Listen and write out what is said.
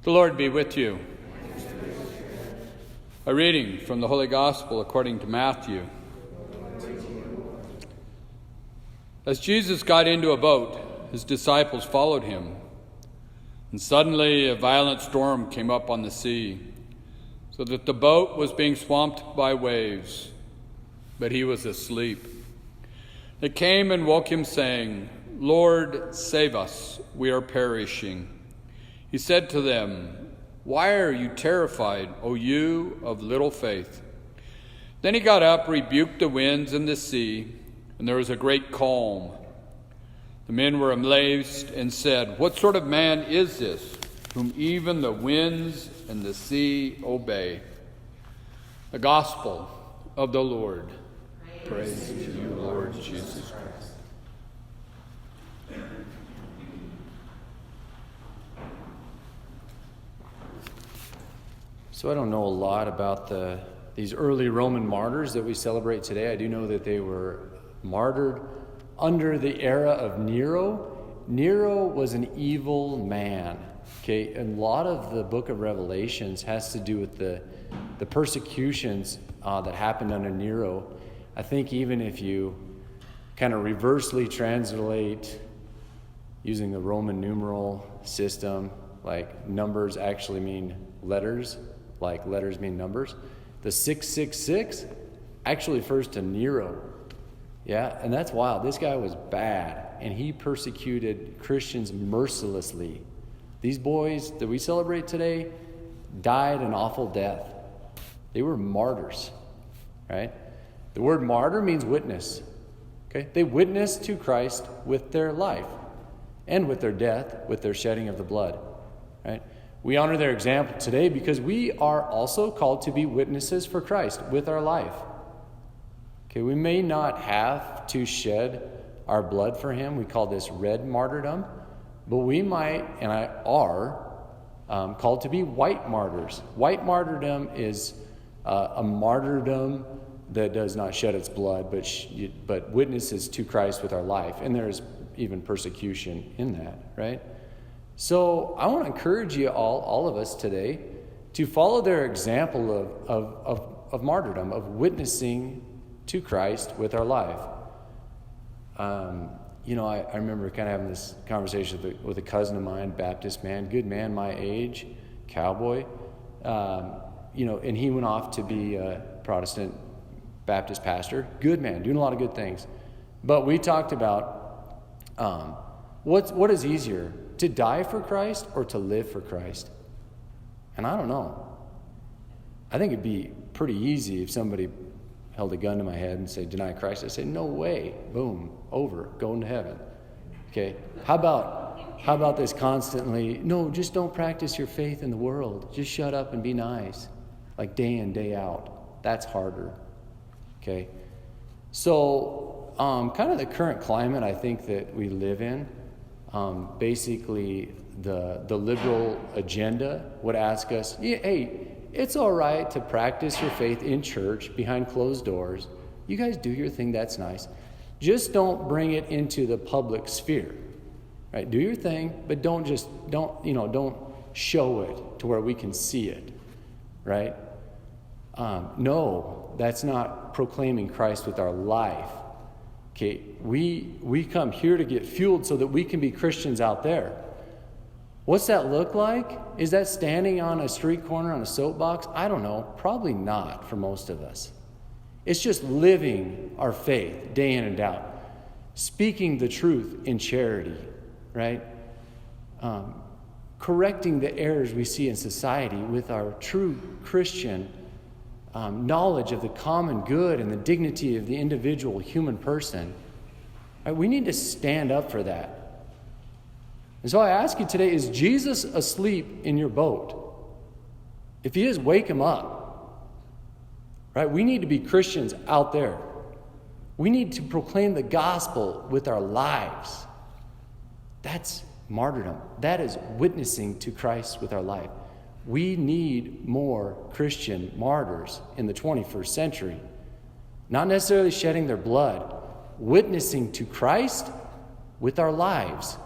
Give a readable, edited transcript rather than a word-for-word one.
The Lord be with you. A reading from the Holy Gospel according to Matthew. As Jesus got into a boat, his disciples followed him. And suddenly a violent storm came up on the sea, so that the boat was being swamped by waves. But he was asleep. They came and woke him, saying, "Lord, save us, we are perishing." He said to them, "Why are you terrified, O you of little faith?" Then he got up, rebuked the winds and the sea, and there was a great calm. The men were amazed and said, "What sort of man is this, whom even the winds and the sea obey?" The Gospel of the Lord. Praise to you, Lord Jesus Christ. So I don't know a lot about these early Roman martyrs that we celebrate today. I do know that they were martyred under the era of Nero. Nero was an evil man. Okay, and a lot of the book of Revelations has to do with the persecutions that happened under Nero. I think even if you kind of reversely translate using the Roman numeral system, like numbers actually mean letters, like letters mean numbers. The 666 actually refers to Nero. Yeah, and that's wild. This guy was bad, and he persecuted Christians mercilessly. These boys that we celebrate today died an awful death. They were martyrs, right? The word martyr means witness. Okay, they witnessed to Christ with their life and with their death, with their shedding of the blood, right? We honor their example today because we are also called to be witnesses for Christ with our life. Okay, we may not have to shed our blood for him. We call this red martyrdom, but we might and are called to be white martyrs. White martyrdom is a martyrdom that does not shed its blood, but witnesses to Christ with our life. And there's even persecution in that, right? So I want to encourage you all of us today, to follow their example of martyrdom, of witnessing to Christ with our life. I remember kind of having this conversation with a cousin of mine, Baptist man, good man, my age, cowboy, and he went off to be a Protestant Baptist pastor, good man, doing a lot of good things. But we talked about what is easier, to die for Christ or to live for Christ? And I don't know. I think it'd be pretty easy if somebody held a gun to my head and said, "Deny Christ." I'd say, "No way." Boom, over, going to heaven. Okay. How about this constantly? No, just don't practice your faith in the world. Just shut up and be nice, like day in, day out. That's harder. Okay. So, kind of the current climate I think that we live in. Basically, the liberal agenda would ask us, yeah, hey, it's all right to practice your faith in church behind closed doors. You guys do your thing, that's nice. Just don't bring it into the public sphere, right? Do your thing, but don't show it to where we can see it, right? No, that's not proclaiming Christ with our life. Okay, we come here to get fueled so that we can be Christians out there. What's that look like? Is that standing on a street corner on a soapbox? I don't know. Probably not for most of us. It's just living our faith day in and out. Speaking the truth in charity, right? Correcting the errors we see in society with our true Christian knowledge of the common good and the dignity of the individual human person. Right? We need to stand up for that. And so I ask you today, is Jesus asleep in your boat? If he is, wake him up. Right? We need to be Christians out there. We need to proclaim the gospel with our lives. That's martyrdom. That is witnessing to Christ with our life. We need more Christian martyrs in the 21st century. Not necessarily shedding their blood, witnessing to Christ with our lives.